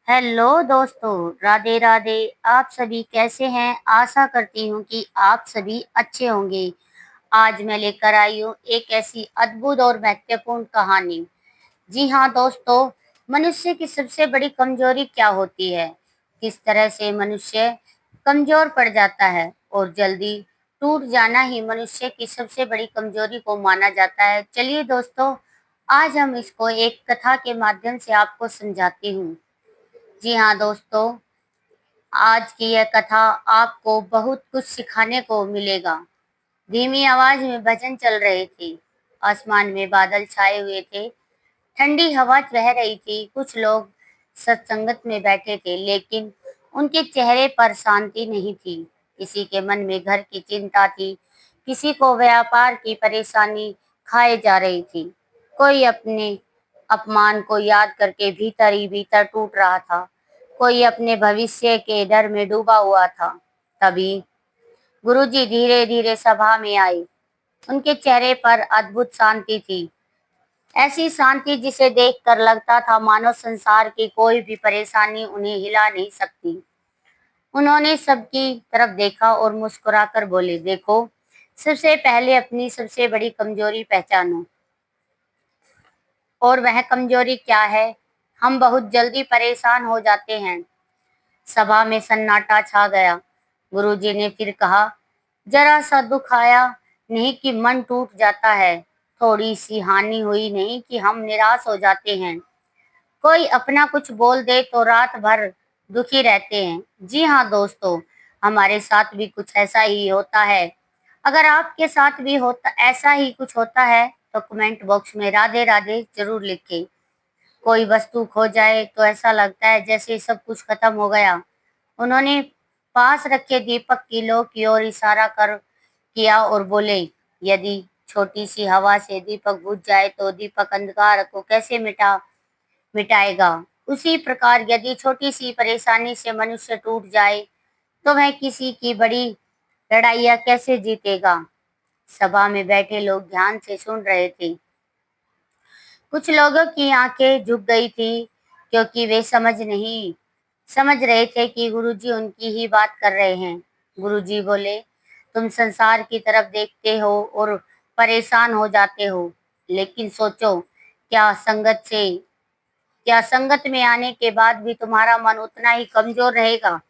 Hello दोस्तों, राधे राधे। आप सभी कैसे हैं? आशा करती हूँ कि आप सभी अच्छे होंगे। आज मैं लेकर आई हूँ एक ऐसी अद्भुत और महत्वपूर्ण कहानी। जी हाँ दोस्तों, मनुष्य की सबसे बड़ी कमजोरी क्या होती है? किस तरह से मनुष्य कमजोर पड़ जाता है और जल्दी टूट जाना ही मनुष्य की सबसे बड़ी कमजोरी को माना जाता है। चलिए दोस्तों, आज हम इसको एक कथा के माध्यम से आपको समझाती हूँ। जी हाँ दोस्तों, आज की यह कथा आपको बहुत कुछ सिखाने को मिलेगा। धीमी आवाज में भजन चल रहे थे। आसमान में बादल छाए हुए थे। ठंडी हवा बह रही थी। कुछ लोग सत्संगत में बैठे थे, लेकिन उनके चेहरे पर शांति नहीं थी। किसी के मन में घर की चिंता थी, किसी को व्यापार की परेशानी खाए जा रही थी। कोई अपने अपमान को याद करके भीतर ही भीतर टूट रहा था। कोई अपने भविष्य के डर में डूबा हुआ था। तभी गुरुजी धीरे धीरे सभा में आए। उनके चेहरे पर अद्भुत शांति थी, ऐसी शांति जिसे देखकर लगता था मानो संसार की कोई भी परेशानी उन्हें हिला नहीं सकती। उन्होंने सबकी तरफ देखा और मुस्कुराकर बोले, देखो, सबसे पहले अपनी सबसे बड़ी कमजोरी पहचानो। और वह कमजोरी क्या है? हम बहुत जल्दी परेशान हो जाते हैं। सभा में सन्नाटा छा गया। गुरुजी ने फिर कहा, जरा सा दुख आया नहीं कि मन टूट जाता है। थोड़ी सी हानि हुई नहीं कि हम निराश हो जाते हैं। कोई अपना कुछ बोल दे तो रात भर दुखी रहते हैं। जी हाँ दोस्तों, हमारे साथ भी कुछ ऐसा ही होता है। अगर आपके साथ भी होता ऐसा ही कुछ होता है तो कमेंट बॉक्स में राधे राधे जरूर लिखें। कोई वस्तु खो जाए तो ऐसा लगता है जैसे सब कुछ खत्म हो गया। उन्होंने पास रखे दीपक की लो की ओर इशारा कर किया और बोले, यदि छोटी सी हवा से दीपक बुझ जाए तो दीपक अंधकार को कैसे मिटाएगा। उसी प्रकार यदि छोटी सी परेशानी से मनुष्य टूट जाए तो वह किसी की बड़ी लड़ाइयाँ कैसे जीतेगा। सभा में बैठे लोग ध्यान से सुन रहे थे। कुछ लोगों की आंखें झुक गई थी, क्योंकि वे समझ रहे थे कि गुरुजी उनकी ही बात कर रहे हैं। गुरुजी बोले, तुम संसार की तरफ देखते हो और परेशान हो जाते हो, लेकिन सोचो, क्या संगत में आने के बाद भी तुम्हारा मन उतना ही कमजोर रहेगा?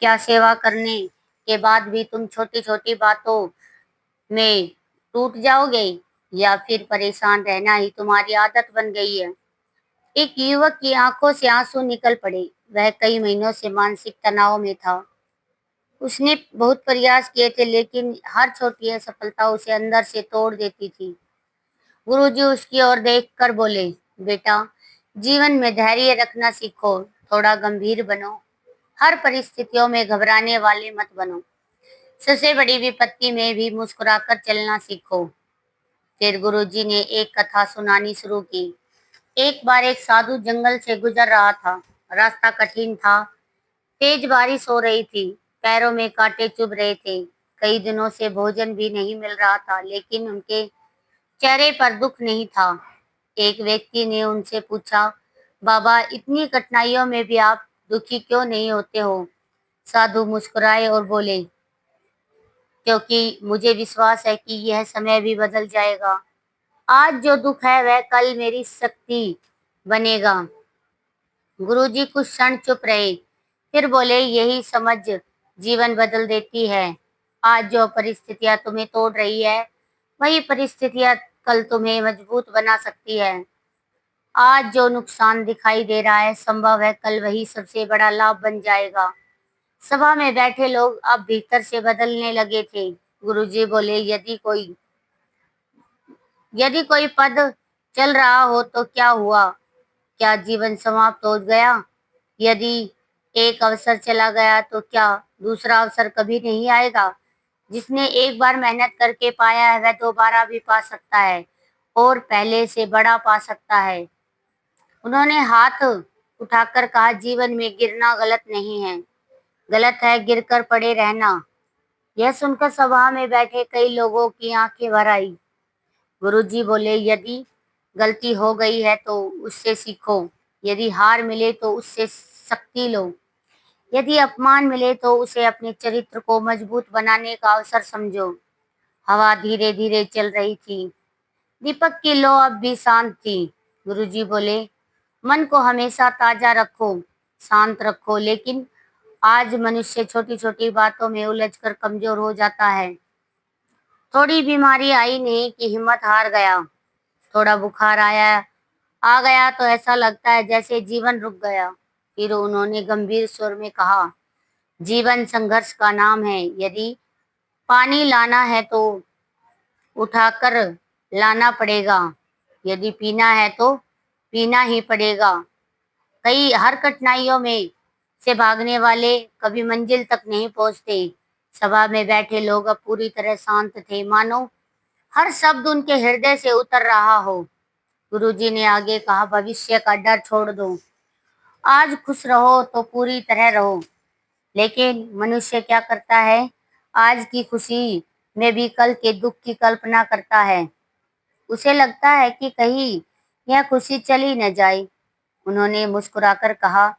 क्या सेवा करने के बाद भी तुम छोटी छोटी बातों में टूट जाओगे, या फिर परेशान रहना ही तुम्हारी आदत बन गई है? एक युवक की आंखों से आंसू निकल पड़े। वह कई महीनों से मानसिक तनाव में था। उसने बहुत प्रयास किए थे, लेकिन हर छोटी असफलता उसे अंदर से तोड़ देती थी। गुरुजी उसकी ओर देखकर बोले, बेटा, जीवन में धैर्य रखना सीखो, थोड़ा गंभीर बनो, हर परिस्थितियों में घबराने वाले मत बनो, सबसे बड़ी विपत्ति में भी मुस्कुराकर चलना सीखो। फिर गुरुजी ने एक कथा सुनानी शुरू की। एक बार एक साधु जंगल से गुजर रहा था। रास्ता कठिन था, तेज बारिश हो रही थी, पैरों में कांटे चुभ रहे थे। कई दिनों से भोजन भी नहीं मिल रहा था, लेकिन उनके चेहरे पर दुख नहीं था। एक व्यक्ति ने उनसे पूछा, बाबा, इतनी कठिनाइयों में भी आप दुखी क्यों नहीं होते हो? साधु मुस्कुराए और बोले, क्योंकि मुझे विश्वास है कि यह समय भी बदल जाएगा। आज जो दुख है वह कल मेरी शक्ति बनेगा। गुरुजी कुछ क्षण चुप रहे, फिर बोले, यही समझ जीवन बदल देती है। आज जो परिस्थितियां तुम्हें तोड़ रही है, वही परिस्थितियां कल तुम्हें मजबूत बना सकती है। आज जो नुकसान दिखाई दे रहा है, संभव है कल वही सबसे बड़ा लाभ बन जाएगा। सभा में बैठे लोग अब भीतर से बदलने लगे थे। गुरुजी बोले, यदि कोई पद चल रहा हो तो क्या हुआ? क्या जीवन समाप्त हो गया? यदि एक अवसर चला गया तो क्या दूसरा अवसर कभी नहीं आएगा? जिसने एक बार मेहनत करके पाया है वह दोबारा भी पा सकता है और पहले से बड़ा पा सकता है। उन्होंने हाथ उठाकर कहा, जीवन में गिरना गलत नहीं है, गलत है गिरकर पड़े रहना। यह सुनकर सभा में बैठे कई लोगों की आंखें भर आई। गुरुजी बोले, यदि गलती हो गई है तो उससे सीखो, यदि हार मिले तो उससे शक्ति लो। यदि अपमान मिले तो उसे अपने चरित्र को मजबूत बनाने का अवसर समझो। हवा धीरे धीरे चल रही थी। दीपक की लौ अब भी शांत थी। गुरुजी बोले, मन को हमेशा ताजा रखो, शांत रखो, लेकिन आज मनुष्य छोटी छोटी बातों में उलझकर कमजोर हो जाता है। थोड़ी बीमारी आई नहीं कि हिम्मत हार गया। थोड़ा बुखार आ गया तो ऐसा लगता है जैसे जीवन रुक गया। फिर उन्होंने गंभीर स्वर में कहा, जीवन संघर्ष का नाम है। यदि पानी लाना है तो उठाकर लाना पड़ेगा, यदि पीना है तो पीना ही पड़ेगा। कई हर कठिनाइयों में से भागने वाले कभी मंजिल तक नहीं पहुंचते। सभा में बैठे लोग अब पूरी तरह शांत थे, मानो हर शब्द उनके हृदय से उतर रहा हो। गुरुजी ने आगे कहा, भविष्य का डर छोड़ दो। आज खुश रहो तो पूरी तरह रहो। लेकिन मनुष्य क्या करता है, आज की खुशी में भी कल के दुख की कल्पना करता है। उसे लगता है कि कहीं यह खुशी चली न जाए। उन्होंने मुस्कुराकर कहा,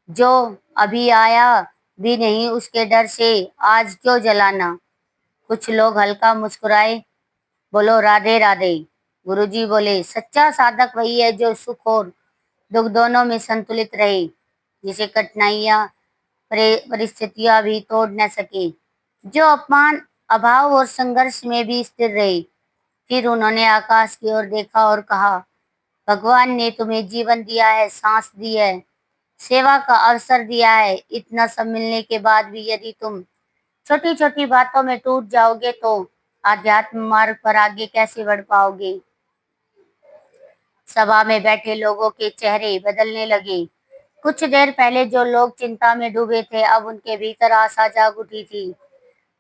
जो अभी आया भी नहीं उसके डर से आज क्यों जलाना। कुछ लोग हल्का मुस्कुराए। बोलो राधे राधे। गुरुजी बोले, सच्चा साधक वही है जो सुख और दुख दोनों में संतुलित रहे, जिसे कठिनाइयां परिस्थितियां भी तोड़ न सके, जो अपमान अभाव और संघर्ष में भी स्थिर रहे। फिर उन्होंने आकाश की ओर देखा और कहा, भगवान ने तुम्हें जीवन दिया है, सांस दी है, सेवा का अवसर दिया है। इतना सब मिलने के बाद भी यदि तुम छोटी छोटी बातों में टूट जाओगे तो आध्यात्म मार्ग पर आगे कैसे बढ़ पाओगे। सभा में बैठे लोगों के चेहरे बदलने लगे। कुछ देर पहले जो लोग चिंता में डूबे थे, अब उनके भीतर आशा जाग उठी थी।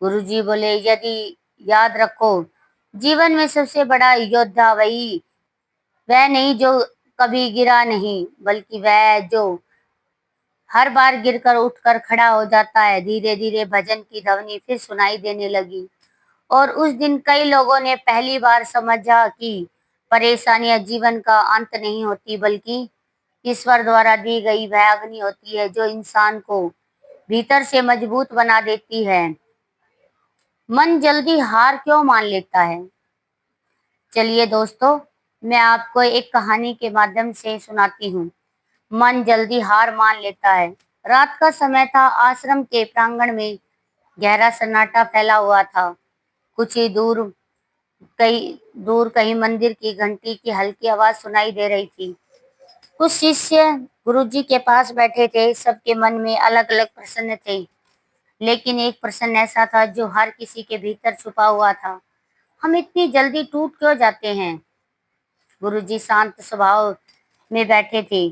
गुरुजी बोले, यदि याद रखो, जीवन में सबसे बड़ा योद्धा वह नहीं जो कभी गिरा नहीं, बल्कि वह जो हर बार गिरकर उठकर खड़ा हो जाता है। धीरे धीरे भजन की ध्वनि फिर सुनाई देने लगी और उस दिन कई लोगों ने पहली बार समझा कि परेशानियां जीवन का अंत नहीं होती, बल्कि ईश्वर द्वारा दी गई वह अग्नि होती है जो इंसान को भीतर से मजबूत बना देती है। मन जल्दी हार क्यों मान लेता है? चलिए दोस्तों, मैं आपको एक कहानी के माध्यम से सुनाती हूँ। मन जल्दी हार मान लेता है। रात का समय था। आश्रम के प्रांगण में गहरा सन्नाटा फैला हुआ था। कुछ ही दूर कहीं मंदिर की घंटी की हल्की आवाज सुनाई दे रही थी। कुछ शिष्य गुरुजी के पास बैठे थे। सबके मन में अलग अलग प्रश्न थे, लेकिन एक प्रश्न ऐसा था जो हर किसी के भीतर छुपा हुआ था, हम इतनी जल्दी टूट क्यों जाते हैं। गुरुजी शांत स्वभाव में बैठे थे।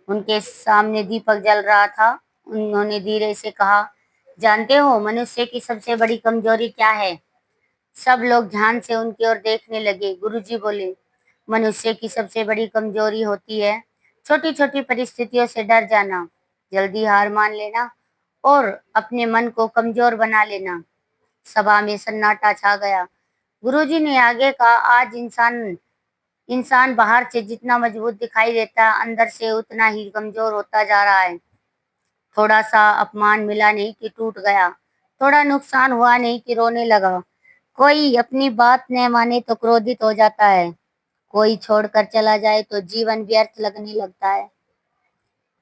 उनके सामने दीपक जल रहा था। उन्होंने धीरे से कहा, जानते हो मनुष्य की सबसे बड़ी कमजोरी क्या है? सब लोग ध्यान से उनकी ओर देखने लगे। गुरुजी बोले, मनुष्य की सबसे बड़ी कमजोरी होती है छोटी छोटी परिस्थितियों से डर जाना, जल्दी हार मान लेना और अपने मन को कमजोर बना लेना। सभा में सन्नाटा छा गया। गुरुजी ने आगे कहा, आज इंसान इंसान बाहर से जितना मजबूत दिखाई देता है, अंदर से उतना ही कमजोर होता जा रहा है। थोड़ा सा अपमान मिला नहीं कि टूट गया, थोड़ा नुकसान हुआ नहीं कि रोने लगा। कोई अपनी बात न माने तो क्रोधित हो जाता है, कोई छोड़कर चला जाए तो जीवन व्यर्थ लगने लगता है।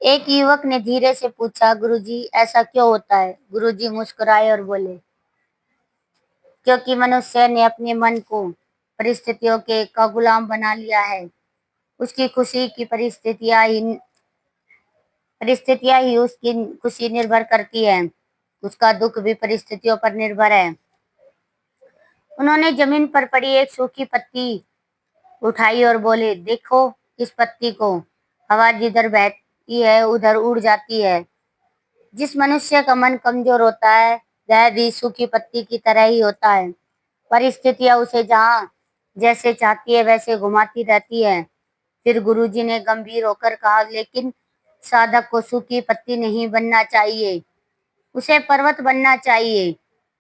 एक युवक ने धीरे से पूछा, गुरुजी ऐसा क्यों होता है? गुरुजी मुस्कुराए और बोले, क्योंकि मनुष्य ने अपने मन को परिस्थितियों के का गुलाम बना लिया है। उसकी खुशी की परिस्थितियां ही उसकी खुशी निर्भर करती है। उसका दुख भी परिस्थितियों पर निर्भर है। उन्होंने जमीन पर पड़ी एक सूखी पत्ती उठाई और बोले, देखो इस पत्ती को, हवा जिधर बहती है उधर उड़ जाती है। जिस मनुष्य का मन कमजोर होता है वह भी सूखी पत्ती की तरह ही होता है। परिस्थितियां उसे जहाँ जैसे चाहती है वैसे घुमाती रहती है। फिर गुरुजी ने गंभीर होकर कहा, लेकिन साधक को सूखी पत्ती नहीं बनना चाहिए, उसे पर्वत बनना चाहिए,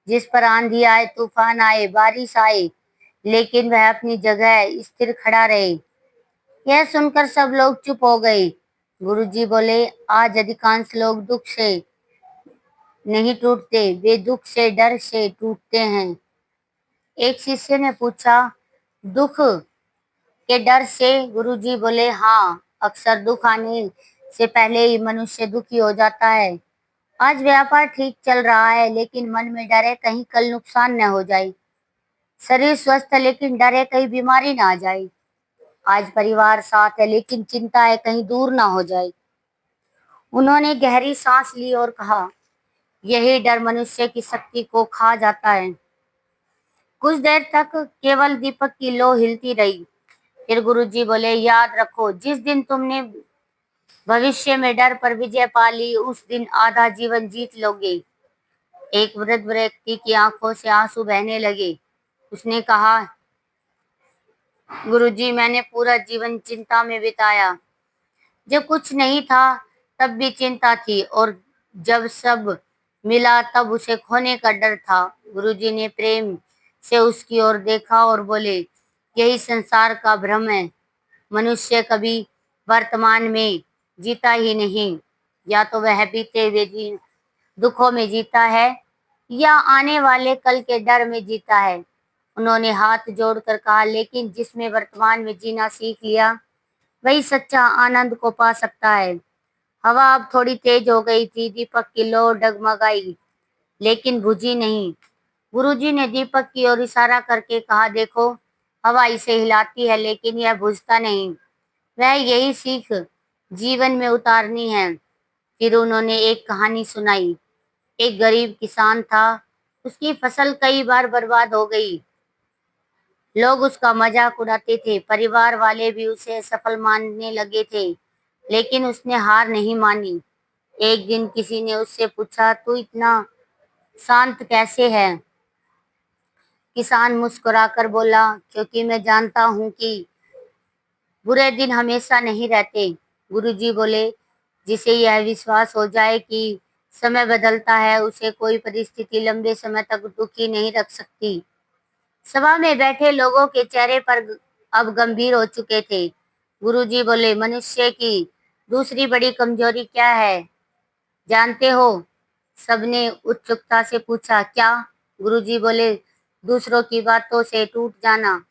जिस पर आंधी आए, तूफान आए, बारिश आए, लेकिन वह अपनी जगह स्थिर खड़ा रहे। यह सुनकर सब लोग चुप हो गए। गुरुजी बोले, आज अधिकांश लोग दुख से नहीं टूटते, वे दुख से, डर से टूटते हैं। एक शिष्य ने पूछा, दुख के डर से? गुरुजी बोले, हाँ, अक्सर दुख आने से पहले ही मनुष्य दुखी हो जाता है। आज व्यापार ठीक चल रहा है, लेकिन मन में डर है कहीं कल नुकसान न हो जाए। शरीर स्वस्थ है, लेकिन डर है कहीं बीमारी ना आ जाए। आज परिवार साथ है, लेकिन चिंता है कहीं दूर ना हो जाए। उन्होंने गहरी सांस ली और कहा, यही डर मनुष्य की शक्ति को खा जाता है। कुछ देर तक केवल दीपक की लौ हिलती रही। फिर गुरुजी बोले, याद रखो, जिस दिन तुमने भविष्य में डर पर विजय पा ली, उस दिन आधा जीवन जीत लोगे। एक वृद्ध व्यक्ति की आंखों से आंसू बहने लगे। उसने कहा, गुरुजी, मैंने पूरा जीवन चिंता में बिताया। जब कुछ नहीं था तब भी चिंता थी, और जब सब मिला तब उसे खोने का डर था। गुरुजी ने प्रेम से उसकी ओर देखा और बोले, यही संसार का भ्रम है। मनुष्य कभी वर्तमान में जीता ही नहीं। या तो वह बीते हुए दुखों में जीता है, या आने वाले कल के डर में जीता है। उन्होंने हाथ जोड़कर कहा, लेकिन जिसने वर्तमान में जीना सीख लिया, वही सच्चा आनंद को पा सकता है। हवा अब थोड़ी तेज हो गई थी। दीपक की लौ डगमगाई, लेकिन बुझी नहीं। गुरुजी ने दीपक की ओर इशारा करके कहा, देखो, हवा इसे हिलाती है, लेकिन यह बुझता नहीं। वह यही सीख जीवन में उतारनी है। फिर उन्होंने एक कहानी सुनाई। एक गरीब किसान था। उसकी फसल कई बार बर्बाद हो गई। लोग उसका मजाक उड़ाते थे, परिवार वाले भी उसे सफल मानने लगे थे, लेकिन उसने हार नहीं मानी। एक दिन किसी ने उससे पूछा, तू इतना शांत कैसे है? किसान मुस्कुराकर बोला, क्योंकि मैं जानता हूँ कि बुरे दिन हमेशा नहीं रहते। गुरुजी बोले, जिसे यह विश्वास हो जाए कि समय बदलता है, उसे कोई परिस्थिति लंबे समय तक दुखी नहीं रख सकती। सभा में बैठे लोगों के चेहरे पर अब गंभीर हो चुके थे। गुरुजी बोले, मनुष्य की दूसरी बड़ी कमजोरी क्या है, जानते हो? सबने उत्सुकता से पूछा। क्या? गुरुजी बोले, दूसरों की बातों से टूट जाना।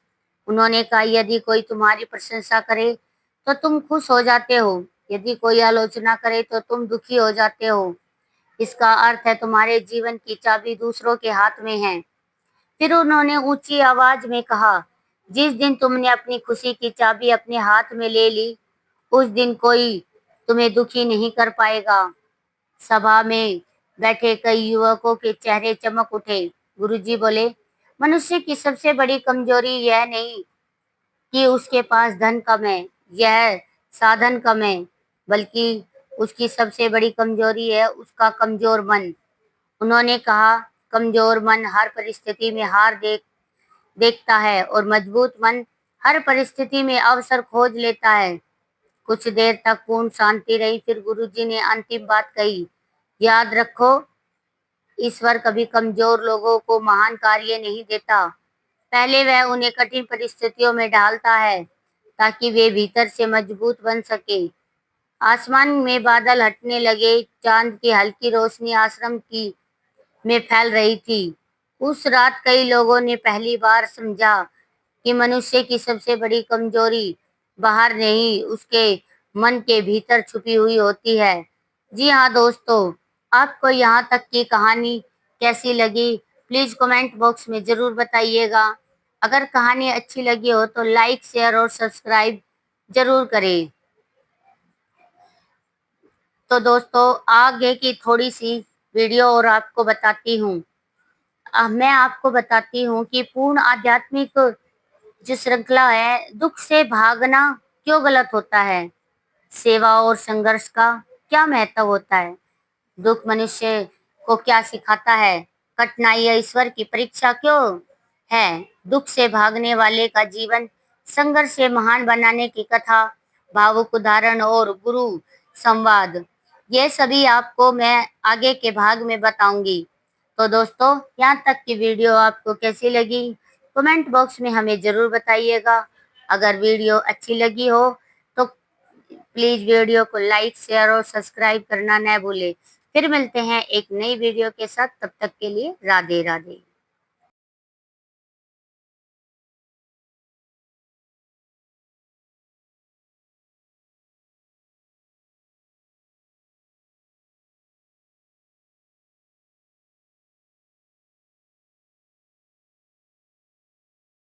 उन्होंने कहा, यदि कोई तुम्हारी प्रशंसा करे तो तुम खुश हो जाते हो, यदि कोई आलोचना करे तो तुम दुखी हो जाते हो। इसका अर्थ है तुम्हारे जीवन की चाबी दूसरों के हाथ में है। फिर उन्होंने ऊंची आवाज में कहा, जिस दिन तुमने अपनी खुशी की चाबी अपने हाथ में ले ली, उस दिन कोई तुम्हें दुखी नहीं कर पाएगा। सभा में बैठे कई युवकों के चेहरे चमक उठे। गुरुजी बोले, मनुष्य की सबसे बड़ी कमजोरी यह नहीं कि उसके पास धन कम है, यह साधन कम है, बल्कि उसकी सबसे बड़ी कमजोरी है उसका कमजोर मन। उन्होंने कहा, कमजोर मन हर परिस्थिति में हार देखता है, और मजबूत मन हर परिस्थिति में अवसर खोज लेता है। कुछ देर तक पूर्ण शांति रही। फिर गुरुजी ने अंतिम बात कही, याद रखो, ईश्वर कभी कमजोर लोगों को महान कार्य नहीं देता। पहले वह उन्हें कठिन परिस्थितियों में डालता है, ताकि वे भीतर से मजबूत बन सके। आसमान में बादल हटने लगे। चांद की हल्की रोशनी आश्रम की में फैल रही थी। उस रात कई लोगों ने पहली बार समझा कि मनुष्य की सबसे बड़ी कमजोरी बाहर नहीं, उसके मन के भीतर छुपी हुई होती है। जी हाँ दोस्तों, आपको यहाँ तक की कहानी कैसी लगी, प्लीज कमेंट बॉक्स में जरूर बताइएगा। अगर कहानी अच्छी लगी हो तो लाइक, शेयर और सब्सक्राइब जरूर करें। तो दोस्तों, आगे की थोड़ी सी वीडियो और आपको बताती हूँ। मैं आपको बताती हूँ कि पूर्ण आध्यात्मिक जो श्रृंखला है, दुख से भागना क्यों गलत होता है, सेवा और संघर्ष का क्या महत्व होता है, दुख मनुष्य को क्या सिखाता है, कठिनाई ईश्वर की परीक्षा क्यों है, दुख से भागने वाले का जीवन संघर्ष से महान बनाने की कथा, भावुक उदाहरण और गुरु संवाद, ये सभी आपको मैं आगे के भाग में बताऊंगी। तो दोस्तों, यहाँ तक की वीडियो आपको कैसी लगी, कमेंट बॉक्स में हमें ज़रूर बताइएगा। अगर वीडियो अच्छी लगी हो तो प्लीज वीडियो को लाइक, शेयर और सब्सक्राइब करना न भूलें। फिर मिलते हैं एक नई वीडियो के साथ, तब तक के लिए राधे राधे।